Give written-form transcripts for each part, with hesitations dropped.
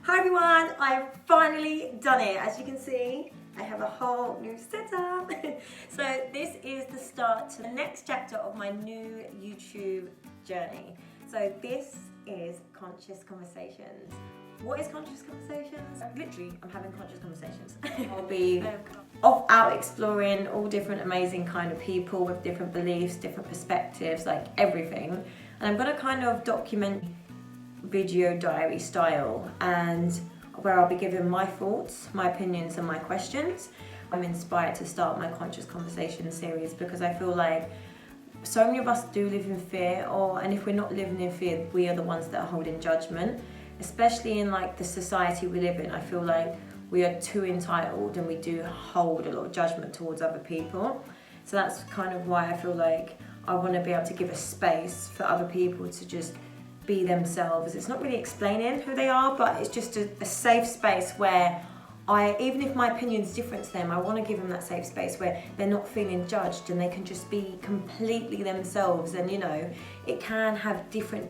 Hi everyone, I've finally done it. As you can see, I have a whole new setup. So this is the start to the next chapter of my new YouTube journey. So this is Conscious Conversations. What is Conscious Conversations? Literally, I'm having conscious conversations. I'll be out exploring all different amazing kind of people with different beliefs, different perspectives, like everything. And I'm gonna kind of document video diary style, and where I'll be giving my thoughts, my opinions and my questions. I'm inspired to start my Conscious Conversation series because I feel like so many of us do live in fear, and if we're not living in fear, we are the ones that are holding judgment, especially in like the society we live in. I feel like we are too entitled and we do hold a lot of judgment towards other people. So that's kind of why I feel like I want to be able to give a space for other people to just be themselves. It's not really explaining who they are, but it's just a safe space where even if my opinion's different to them, I want to give them that safe space where they're not feeling judged and they can just be completely themselves. And it can have different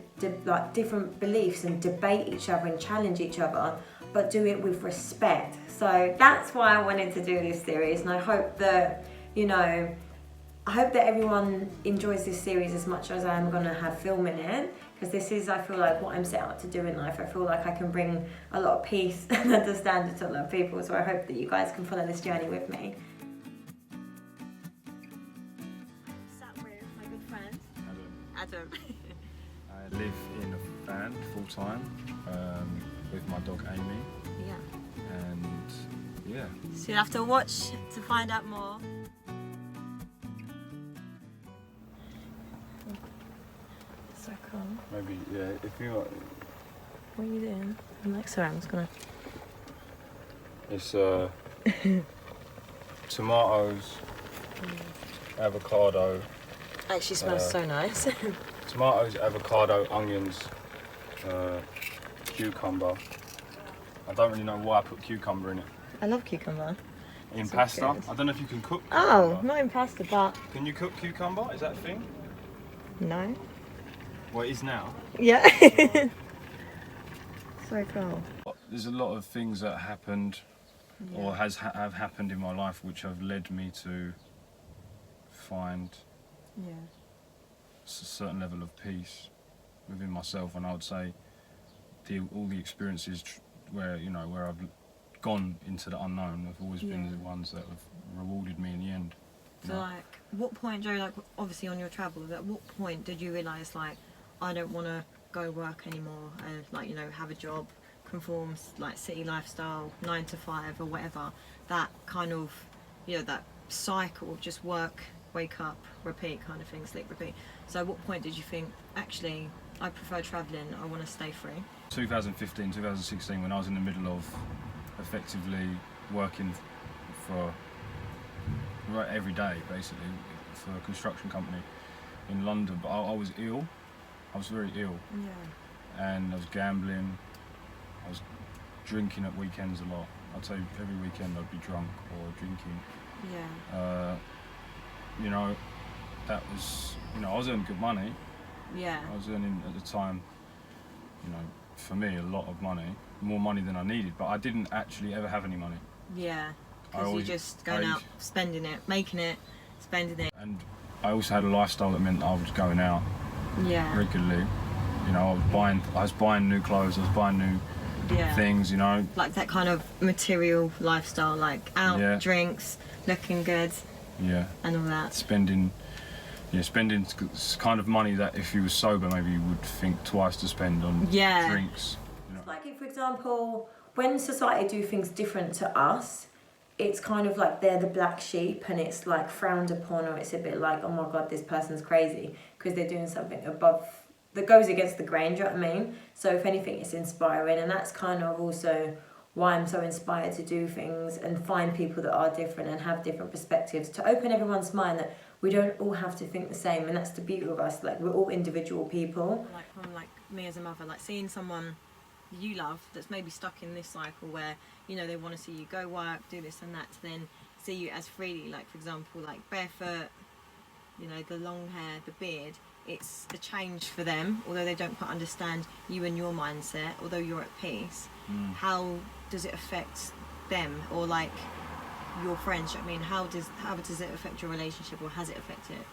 beliefs and debate each other and challenge each other, but do it with respect. So that's why I wanted to do this series, and I hope that everyone enjoys this series as much as I'm going to have filming it, because this is, I feel like, what I'm set out to do in life. I feel like I can bring a lot of peace and understanding to a lot of people, so I hope that you guys can follow this journey with me. Sat with my good friend, Adam. I live in a van full-time with my dog Amy. Yeah. And yeah. So you'll have to watch to find out more. So cool. Maybe, yeah, if you... What are you doing? I'm like, sorry, I'm just gonna... It's tomatoes, avocado. Actually smells so nice. Tomatoes, avocado, onions, cucumber. I don't really know why I put cucumber in it. I love cucumber. In pasta? Good. I don't know if you can cook cucumber. Oh, not in pasta, but... Can you cook cucumber? Is that a thing? No. Well, it is now. Yeah. So cool. There's a lot of things that happened or have happened in my life which have led me to find a certain level of peace within myself, and I would say all the experiences where I've gone into the unknown have always been the ones that have rewarded me in the end. So like, what point, Joe, like obviously on your travels, at what point did you realise like, I don't want to go work anymore and have a job, conform like city lifestyle, 9 to 5 or whatever, that kind of, that cycle of just work, wake up, repeat kind of thing, sleep, repeat. So at what point did you think, actually, I prefer travelling, I want to stay free? 2015, 2016, when I was in the middle of effectively working for every day, basically, for a construction company in London, but I was ill. I was very ill. Yeah. And I was gambling. I was drinking at weekends a lot. I'd say every weekend I'd be drunk or drinking. Yeah. That was, I was earning good money. Yeah. I was earning at the time, for me, a lot of money, more money than I needed, but I didn't actually ever have any money. Yeah. Because you're just going out, spending it, making it, spending it. And I also had a lifestyle that meant I was going out regularly. I was buying new clothes, I was buying new things, Like that kind of material lifestyle, like out, drinks, looking good, and all that. Spending kind of money that if you were sober, maybe you would think twice to spend on drinks. Like, if, for example, when society do things different to us, it's kind of like they're the black sheep and it's like frowned upon, or it's a bit like, oh my god, this person's crazy because they're doing something above that goes against the grain, do you know what I mean? So if anything, it's inspiring, and that's kind of also why I'm so inspired to do things and find people that are different and have different perspectives, to open everyone's mind that we don't all have to think the same, and that's the beauty of us, like we're all individual people. Like from like me as a mother, like seeing someone you love that's maybe stuck in this cycle where they want to see you go work, do this and that, to then see you as freely, like for example, like barefoot, the long hair, the beard, it's a change for them, although they don't quite understand you and your mindset, although you're at peace. How does it affect them, or like your friends? I mean, how does it affect your relationship, or has it affected it?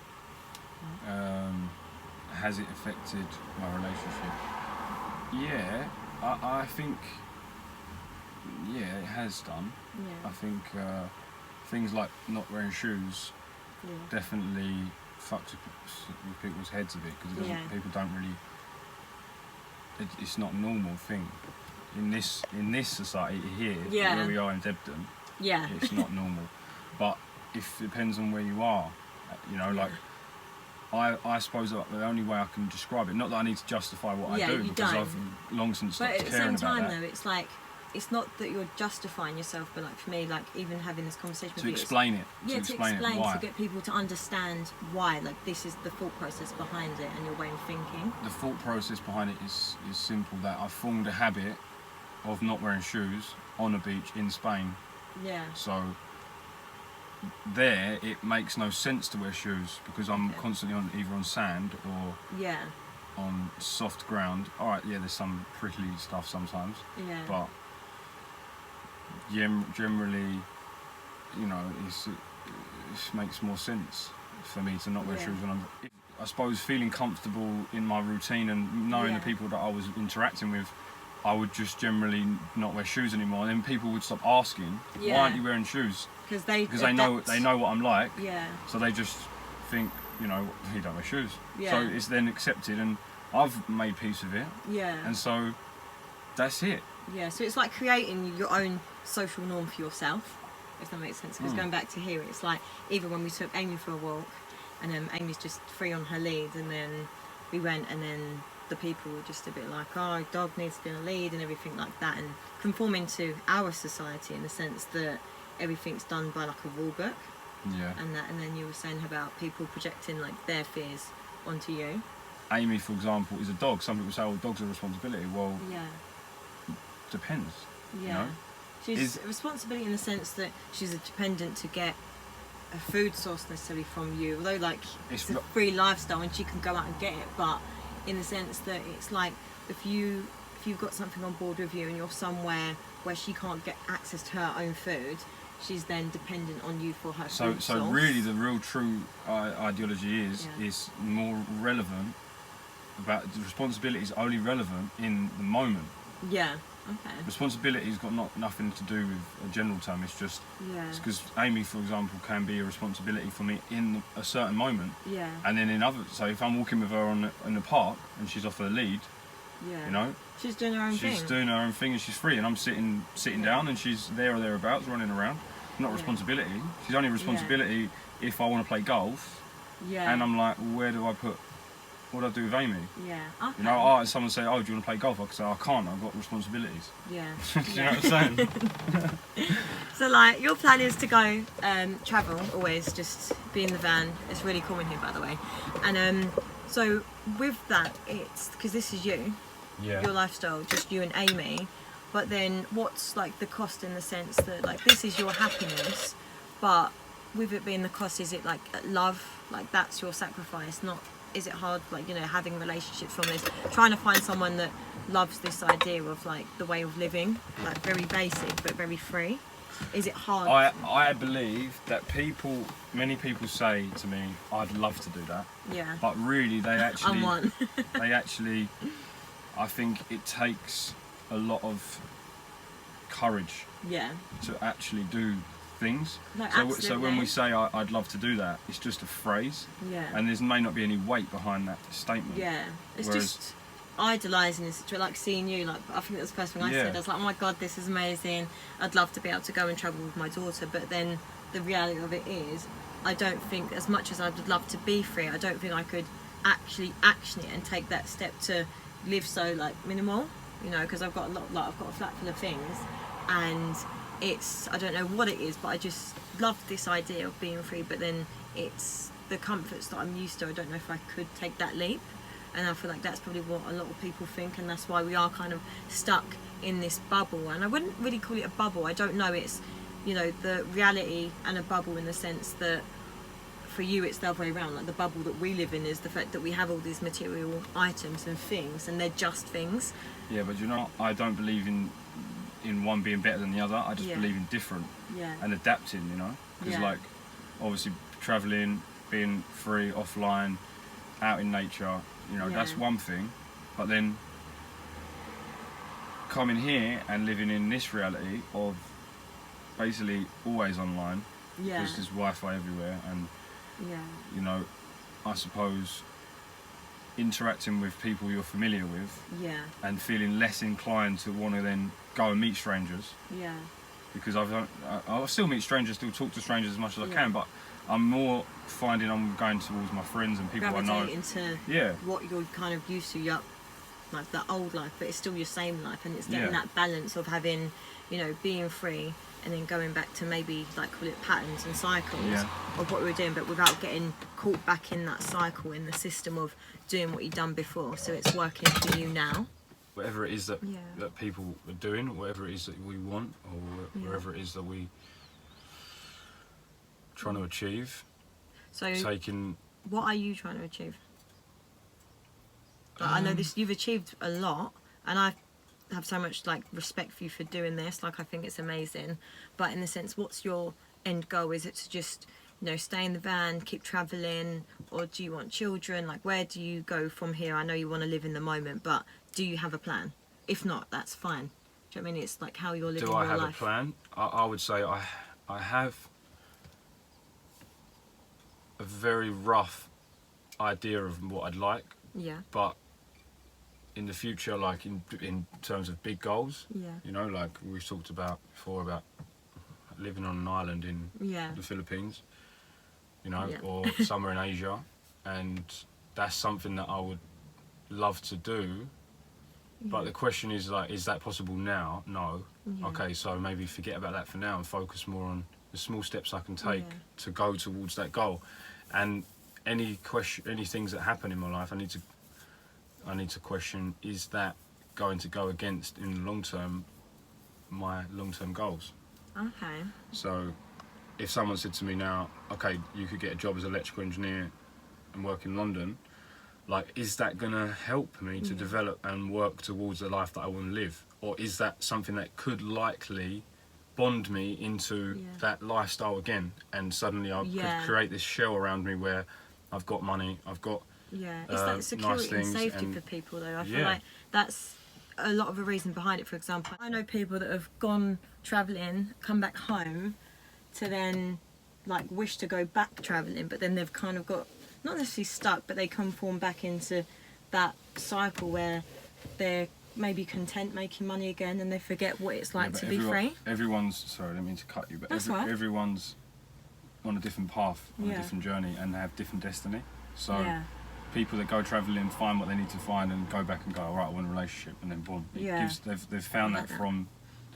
Has it affected my relationship? Yeah, I think, yeah, it has done. Yeah. I think things like not wearing shoes definitely fucks with people's heads a bit, because people don't really. It's not a normal thing in this society here, where we are in Debden. Yeah. It's not normal, but it depends on where you are. You know, like. I suppose that the only way I can describe it, not that I need to justify what I do, because I've long since stopped caring about that. But at the same time, though, it's like, it's not that you're justifying yourself, but like for me, like even having this conversation with you, to explain it, to explain why. To get people to understand why, like this is the thought process behind it and your way of thinking. The thought process behind it is simple, that I formed a habit of not wearing shoes on a beach in Spain. Yeah. So there, it makes no sense to wear shoes, because I'm constantly either on sand or on soft ground. Alright, yeah, there's some prickly stuff sometimes, but generally, you know, it makes more sense for me to not wear shoes when I suppose feeling comfortable in my routine and knowing the people that I was interacting with, I would just generally not wear shoes anymore, and then people would stop asking, why aren't you wearing shoes? Because they know what I'm like. Yeah. So they just think, you know, he don't wear shoes. Yeah. So it's then accepted, and I've made peace with it. Yeah. And so that's it. Yeah. So it's like creating your own social norm for yourself, if that makes sense. Because going back to here, it's like even when we took Amy for a walk, and Amy's just free on her lead, and then we went, and then the people were just a bit like, oh, dog needs to be on a lead and everything like that, and conforming to our society in the sense that everything's done by like a rule book. Yeah. And then you were saying about people projecting like their fears onto you. Amy, for example, is a dog. Some people say, oh, dogs are a responsibility. Well, depends. Yeah. You know? She's a responsibility in the sense that she's a dependent to get a food source necessarily from you, although like it's a free lifestyle and she can go out and get it, but in the sense that it's like if you've got something on board with you and you're somewhere where she can't get access to her own food, she's then dependent on you for her food So source. really the real true ideology is more relevant, about the responsibility is only relevant in the moment. Yeah. Okay. Responsibility's got nothing to do with a general term. It's just because Amy, for example, can be a responsibility for me in a certain moment. Yeah. And then in other, so if I'm walking with her in the park and she's off her lead, you know, she's doing her own thing. She's doing her own thing and she's free, and I'm sitting down and she's there or thereabouts running around. Not responsibility. She's only responsibility if I want to play golf. Yeah. And I'm like, where do I put? What do I do with Amy? Yeah. Okay. You know, someone say, oh, do you want to play golf? I could say, I can't, I've got responsibilities. Yeah. Do you know what I'm saying? So, like, your plan is to go travel, always, just be in the van. It's really cool in here, by the way. And so, with that, it's, because this is you, your lifestyle, just you and Amy. But then, what's, like, the cost in the sense that, like, this is your happiness, but with it being the cost, is it, like, love? Like, that's your sacrifice, not... Is it hard, like, you know, having relationships from this, trying to find someone that loves this idea of like the way of living, like very basic but very free? Is it hard? I believe that many people say to me, I'd love to do that. Yeah. But really, they actually, I'm one. I think it takes a lot of courage. Yeah. To actually do things. No, so when we say I'd love to do that, it's just a phrase. Yeah. And there may not be any weight behind that statement. Yeah. It's just idolising this, like seeing you, like I think that was the first thing I said. I was like, oh my god, this is amazing. I'd love to be able to go and travel with my daughter, but then the reality of it is, I don't think, as much as I would love to be free, I don't think I could actually action it and take that step to live so like minimal, you know, because I've got a lot, like I've got a flat full of things, and it's, I don't know what it is, but I just love this idea of being free, but then it's the comforts that I'm used to. I don't know if I could take that leap, and I feel like that's probably what a lot of people think, and that's why we are kind of stuck in this bubble. And I wouldn't really call it a bubble, I don't know, it's, you know, the reality and a bubble in the sense that for you it's the other way around. Like the bubble that we live in is the fact that we have all these material items and things, and they're just things. Yeah, but you know, I don't believe in one being better than the other. I just believe in different and adapting, you know. Because like, obviously travelling, being free, offline, out in nature, you know, that's one thing. But then coming here and living in this reality of basically always online, because there's Wi-Fi everywhere, and you know, I suppose interacting with people you're familiar with, and feeling less inclined to want to then go and meet strangers. Because I'll still meet strangers, still talk to strangers as much as I can, but I'm more finding I'm going towards my friends and people I know. Into what you're kind of used to, like that old life, but it's still your same life, and it's getting that balance of having, you know, being free and then going back to maybe like call it patterns and cycles of what we were doing, but without getting caught back in that cycle, in the system of doing what you've done before, so it's working for you now. Whatever it is that people are doing, whatever it is that we want, or wherever it is that we trying to achieve. So taking, what are you trying to achieve? Like, I know this, you've achieved a lot, and I have so much like respect for you for doing this. Like, I think it's amazing. But in the sense, what's your end goal? Is it to just, you know, stay in the van, keep traveling, or do you want children? Like, where do you go from here? I know you want to live in the moment, but do you have a plan? If not, that's fine. Do you know what I mean? It's like how you're living your life. Do I have a plan? I would say I have a very rough idea of what I'd like. But in the future, like in terms of big goals, you know, like we've talked about before about living on an island in the Philippines, you know, or somewhere in Asia, and that's something that I would love to do. But the question is, like, is that possible now? No. Okay, so maybe forget about that for now and focus more on the small steps I can take to go towards that goal. And any things that happen in my life, I need to question, is that going to go against, in the long term, my long-term goals? Okay. So if someone said to me now, okay, you could get a job as an electrical engineer and work in London, like, is that going to help me to develop and work towards the life that I want to live? Or is that something that could likely bond me into that lifestyle again, and suddenly I could create this shell around me where I've got money, I've got it's like security nice and safety for people, though. I feel like that's a lot of the reason behind it. For example, I know people that have gone travelling, come back home to then like wish to go back travelling, but then they've kind of got, not necessarily stuck, but they conform back into that cycle where they're maybe content making money again, and they forget what it's like to be free. Everyone's, sorry, I didn't mean to cut you, but everyone's on a different path, on a different journey, and they have different destiny. So people that go travelling find what they need to find and go back and go, all right, I want a relationship, and then boom. They've found that from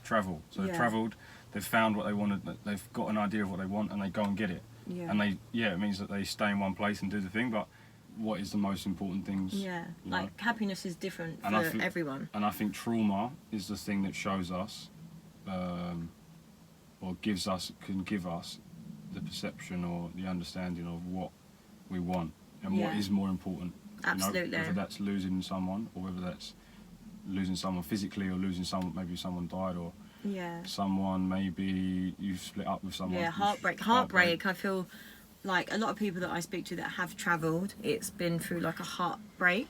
travel. So they've travelled, they've found what they wanted, they've got an idea of what they want, and they go and get it. And it means that they stay in one place and do the thing, but what is the most important things? Like happiness is different for everyone. And I think trauma is the thing that shows us, or can give us the perception or the understanding of what we want and what is more important. Absolutely. You know, whether that's losing someone, or whether that's losing someone physically, or losing someone, maybe someone died, or someone, maybe you've split up with someone. Heartbreak. I feel like a lot of people that I speak to that have travelled, it's been through like a heartbreak,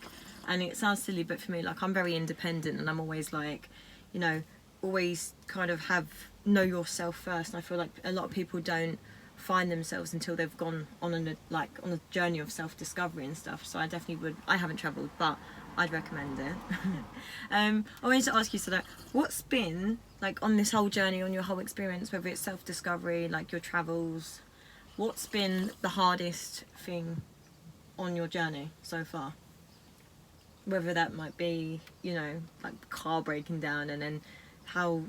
and it sounds silly, but for me, like, I'm very independent, and I'm always like, you know, always kind of know yourself first, and I feel like a lot of people don't find themselves until they've gone on a journey of self-discovery and stuff. So I definitely would. I haven't travelled, but I'd recommend it. I wanted to ask you, so that what's been like on this whole journey, on your whole experience, whether it's self-discovery, like your travels, what's been the hardest thing on your journey so far? Whether that might be, you know, like car breaking down, and then how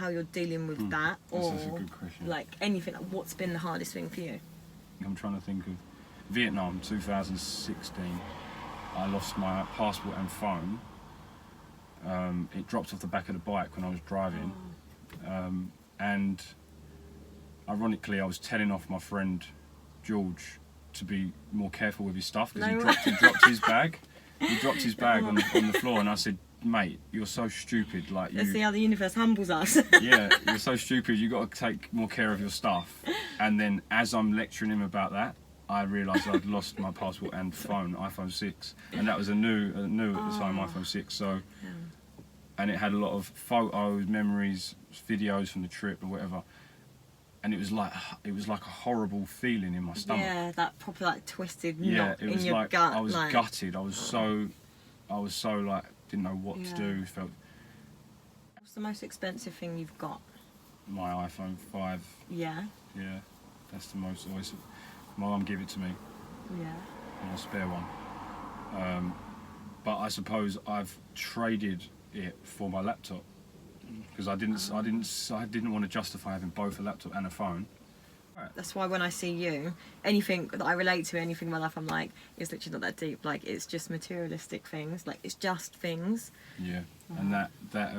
you're dealing with that, or That's a good question. Like anything. Like, what's been the hardest thing for you? I'm trying to think of Vietnam, 2016. I lost my passport and phone. It dropped off the back of the bike when I was driving, and ironically, I was telling off my friend George to be more careful with his stuff because No. he dropped his bag. He dropped his bag on the floor, and I said, "Mate, you're so stupid. Like Let's you, see how the universe humbles us. yeah, you're so stupid. You got to take more care of your stuff." And then, as I'm lecturing him about that, I realised I'd lost my passport and phone, iPhone 6, and that was a new at the time iPhone 6. So, and it had a lot of photos, memories, videos from the trip or whatever. And it was like a horrible feeling in my stomach. Yeah, that proper like twisted Yeah, knot it in was your like gut. I was like, gutted. I was so like didn't know what to do. Felt What's the most expensive thing you've got? my iPhone 5. Yeah. Yeah, that's the most. Always, my mum gave it to me. Yeah. And a spare one. But I suppose I've traded it for my laptop because I didn't want to justify having both a laptop and a phone. That's why when I see you, anything that I relate to, anything in my life, I'm like, it's literally not that deep. Like, it's just materialistic things. Like, it's just things. Yeah, and that But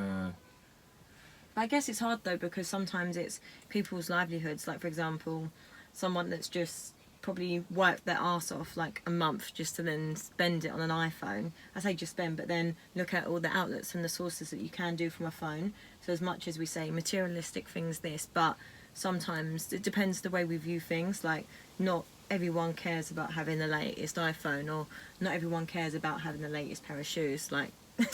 I guess it's hard though because sometimes it's people's livelihoods. Like, for example, someone that's just probably worked their arse off like a month just to then spend it on an iPhone. I say just spend, but then look at all the outlets and the sources that you can do from a phone. So as much as we say materialistic things, but sometimes it depends the way we view things. Like, not everyone cares about having the latest iPhone, or not everyone cares about having the latest pair of shoes. Like,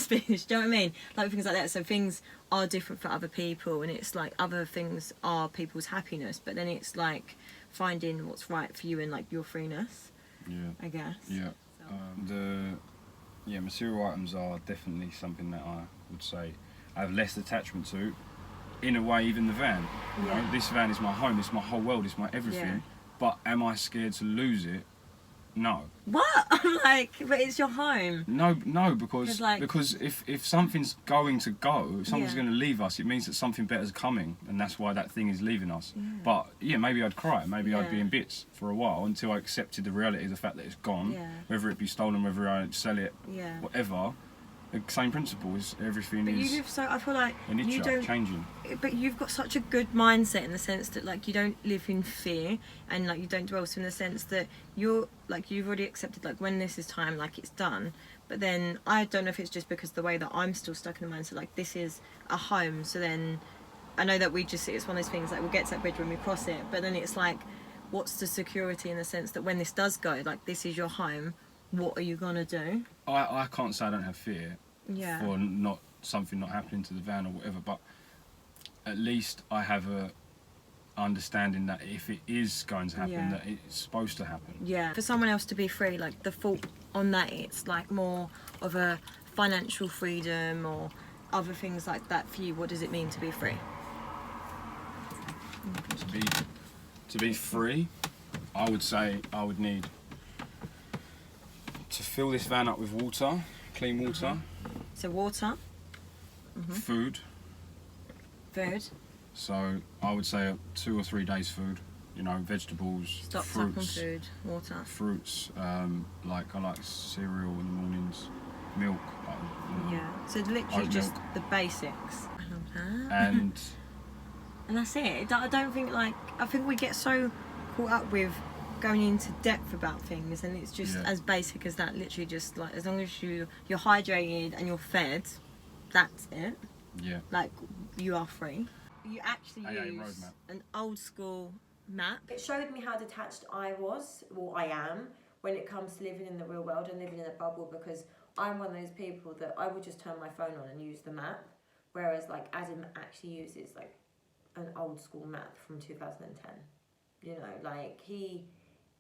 do you know what I mean? Like, things like that. So things are different for other people, and it's like other things are people's happiness, but then it's like finding what's right for you and like your freeness. yeah, I guess. yeah. So. Material items are definitely something that I would say I have less attachment to. In a way, even the van. You know, this van is my home. It's my whole world. It's my everything. Yeah. But am I scared to lose it? No. What? I'm like, but it's your home. No, because like- because if something's going to go, if something's Yeah. going to leave us, it means that something better's coming, and that's why that thing is leaving us. Yeah. But yeah, maybe I'd cry, maybe I'd be Yeah. in bits for a while until I accepted the reality of the fact that it's gone. Yeah. Whether it be stolen, whether I sell it, Yeah. whatever. The same principle is everything But you is live so. I feel like in you nature don't. changing. But you've got such a good mindset in the sense that like you don't live in fear, and like you don't dwell. So in the sense that you're like you've already accepted like when this is time, like it's done. But then I don't know if it's just because the way that I'm still stuck in the mindset, like this is a home. So then I know that it's one of those things like we'll get to that bridge when we cross it. But then it's like, what's the security in the sense that when this does go, like this is your home. What are you gonna do? I can't say I don't have fear Yeah. for something not happening to the van or whatever, but at least I have a understanding that if it is going to happen, Yeah. that it's supposed to happen. Yeah. For someone else to be free, like the fault on that, it's like more of a financial freedom or other things like that for you. What does it mean to be free? To be free, I would say I would need to fill this van up with water, clean water, So water, food. food, So I would say 2 or 3 days food. You know, vegetables, stocked up on fruits, food, water. fruits. Like I like cereal in the mornings, milk. Yeah. So literally Oat just milk. the basics. I love that. And And that's it. I don't think I think we get so caught up with going into depth about things, and it's just Yeah. as basic as that. Literally, just like as long as you're hydrated and you're fed, that's it. yeah, Like you are free. You actually AA use roadmap. an old school map. It showed me how detached I was, or I am, when it comes to living in the real world and living in a bubble, because I'm one of those people that I would just turn my phone on and use the map, whereas like Adam actually uses like an old school map from 2010. You know, like he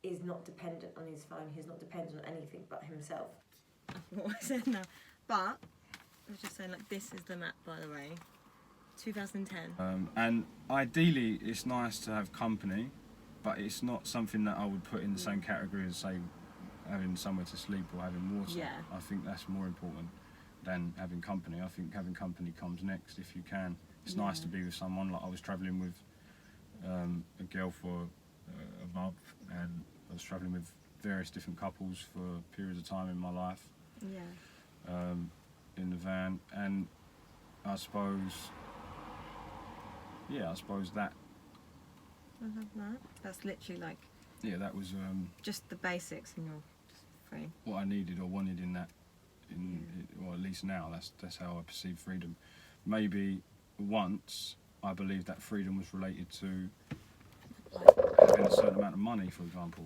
is not dependent on his phone, he's not dependent on anything but himself. I forgot what I said now. But I was just saying, like, this is the map, by the way. 2010. and ideally it's nice to have company, but it's not something that I would put in the same category as say having somewhere to sleep or having water. Yeah. I think that's more important than having company. I think having company comes next if you can. It's nice to be with someone. Like I was travelling with a girl for a month, and I was travelling with various different couples for periods of time in my life. Yeah. In the van, and I suppose that I love that. That's literally like yeah, that was Just the basics, and you're just free. what I needed or wanted in that, or at least now, that's how I perceive freedom. Maybe once I believed that freedom was related to having a certain amount of money, for example.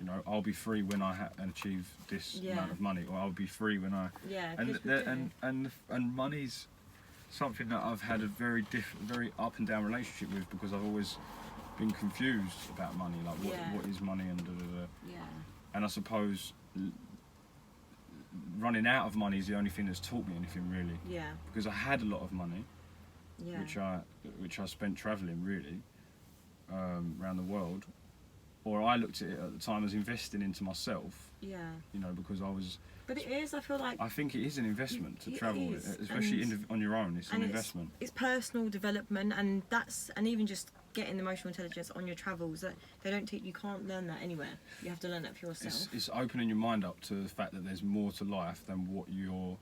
You know, I'll be free when I achieve this amount of money, or I'll be free when I. Yeah, and money's something that I've had a very up and down relationship with, because I've always been confused about money, like what is money and da da da. Yeah. And I suppose running out of money is the only thing that's taught me anything, really. Yeah. Because I had a lot of money, Yeah. which I spent travelling, really, around the world. Or I looked at it at the time as investing into myself. Yeah. You know, because I was. But it is. I feel like. I think it is an investment to It travel, is, especially on your own. It's an investment. It's personal development, and even just getting emotional intelligence on your travels. That they don't teach. You can't learn that anywhere. You have to learn that for yourself. It's opening your mind up to the fact that there's more to life than what you've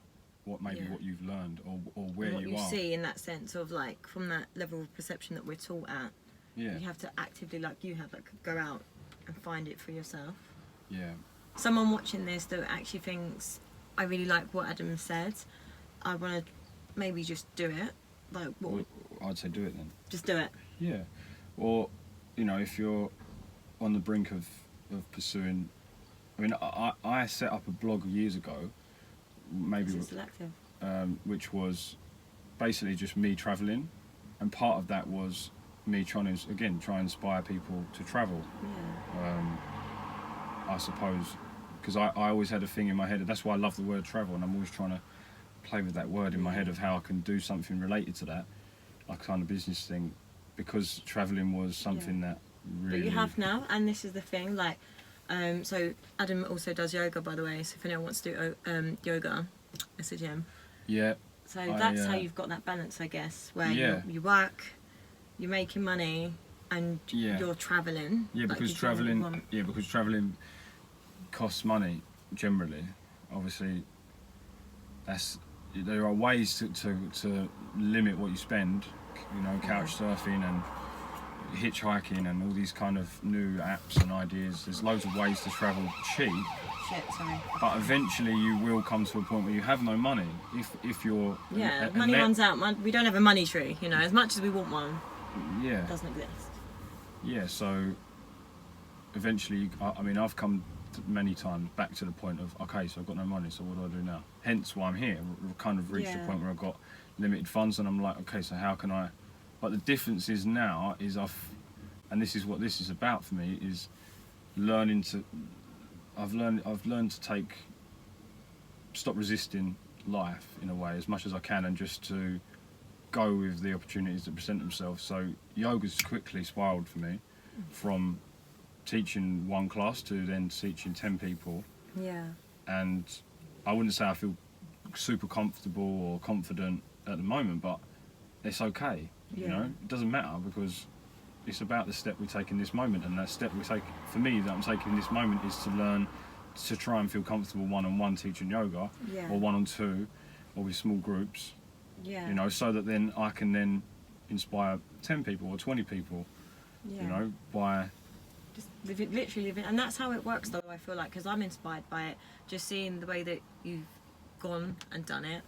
learned or where what you are. You see in that sense of like from that level of perception that we're taught at. Yeah. You have to actively, like you have, like go out and find it for yourself. Yeah. Someone watching this that actually thinks, I really like what Adam said, I want to maybe just do it. Like what? Well, I'd say do it then. Just do it. Yeah. Or, you know, if you're on the brink of pursuing. I mean, I set up a blog years ago, maybe. It's selective. Which was basically just me travelling, and part of that was me trying to try and inspire people to travel. Yeah. I suppose, because I always had a thing in my head, and that's why I love the word travel, and I'm always trying to play with that word in my head of how I can do something related to that, like kind of business thing, because travelling was something that really. But you have now, and this is the thing, like, so Adam also does yoga, by the way. So if anyone wants to do yoga, message him. Yeah. So that's how you've got that balance, I guess, where you work, you're making money, and you're travelling. Yeah, because travelling. Yeah, because travelling costs money generally. Obviously, there are ways to limit what you spend. You know, couch surfing and hitchhiking and all these kind of new apps and ideas. There's loads of ways to travel cheap. Shit, sorry. But eventually, you will come to a point where you have no money. If you're money runs out. We don't have a money tree. You know, as much as we want one. Yeah. It doesn't exist. Yeah, so eventually, I mean, I've come many times back to the point of, okay, so I've got no money, so what do I do now? Hence why I'm here. We've kind of reached a point where I've got limited funds, and I'm like, okay, so how can I? But the difference is now is and this is what this is about for me, is learning to. I've learned to stop resisting life in a way as much as I can, and just to go with the opportunities that present themselves. So yoga's quickly spiraled for me from teaching one class to then teaching 10 people. Yeah. And I wouldn't say I feel super comfortable or confident at the moment, but it's okay. You know, it doesn't matter, because it's about the step we take in this moment, and that step we take, for me, that I'm taking in this moment, is to learn to try and feel comfortable one-on-one teaching yoga, or one-on-two, or with small groups. Yeah. You know, so that then I can then inspire 10 people or 20 people. Yeah. You know, by just literally living, and that's how it works, though. I feel like, because I'm inspired by it, just seeing the way that you've gone and done it,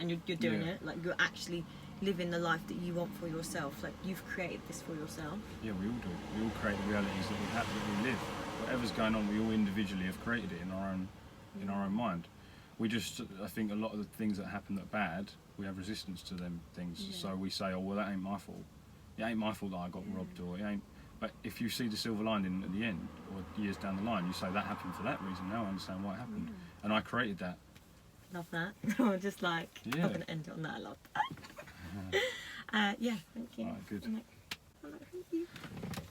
and you're doing it, like you're actually living the life that you want for yourself. Like you've created this for yourself. Yeah, we all do. We all create the realities that we live. Whatever's going on, we all individually have created it in our own mind. We just, I think, a lot of the things that happen that are bad, we have resistance to them things. So we say, oh well, that ain't my fault. It ain't my fault that I got robbed, or it ain't. But if you see the silver lining at the end, or years down the line, you say that happened for that reason. Now I understand why it happened, and I created that. Love that. I'm just like, I'm gonna end it on that. I love that. Thank you. Alright, good. Thank you.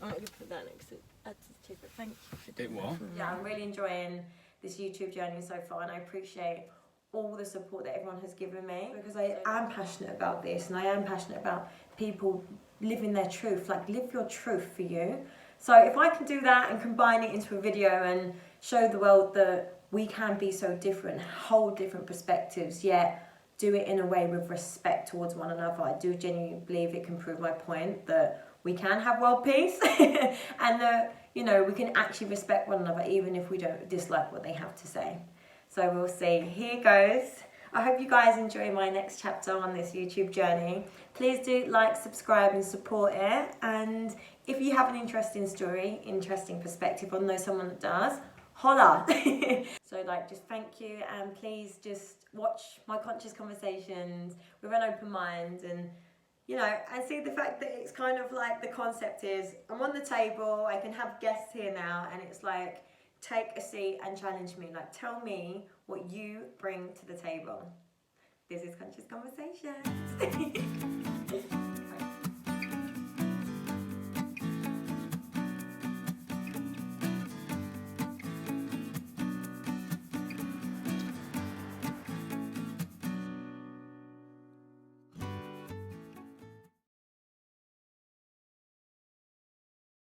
I'm gonna put that next to but thank you for doing that. Yeah, I'm really enjoying this YouTube journey so far, and I appreciate all the support that everyone has given me, because I am passionate about this, and I am passionate about people living their truth. Like, live your truth for you. So if I can do that and combine it into a video and show the world that we can be so different, hold different perspectives, yet do it in a way with respect towards one another. I do genuinely believe it can prove my point that we can have world peace and that, you know, we can actually respect one another even if we don't dislike what they have to say. So we'll see. Here goes. I hope you guys enjoy my next chapter on this YouTube journey. Please do like, subscribe and support it. And if you have an interesting story, interesting perspective or know someone that does, holla. So like, just thank you, and please just watch my conscious conversations with an open mind, and you know, and see the fact that it's kind of like the concept is I'm on the table, I can have guests here now, and it's like, take a seat and challenge me. Like, tell me what you bring to the table. This is Conscious Conversations.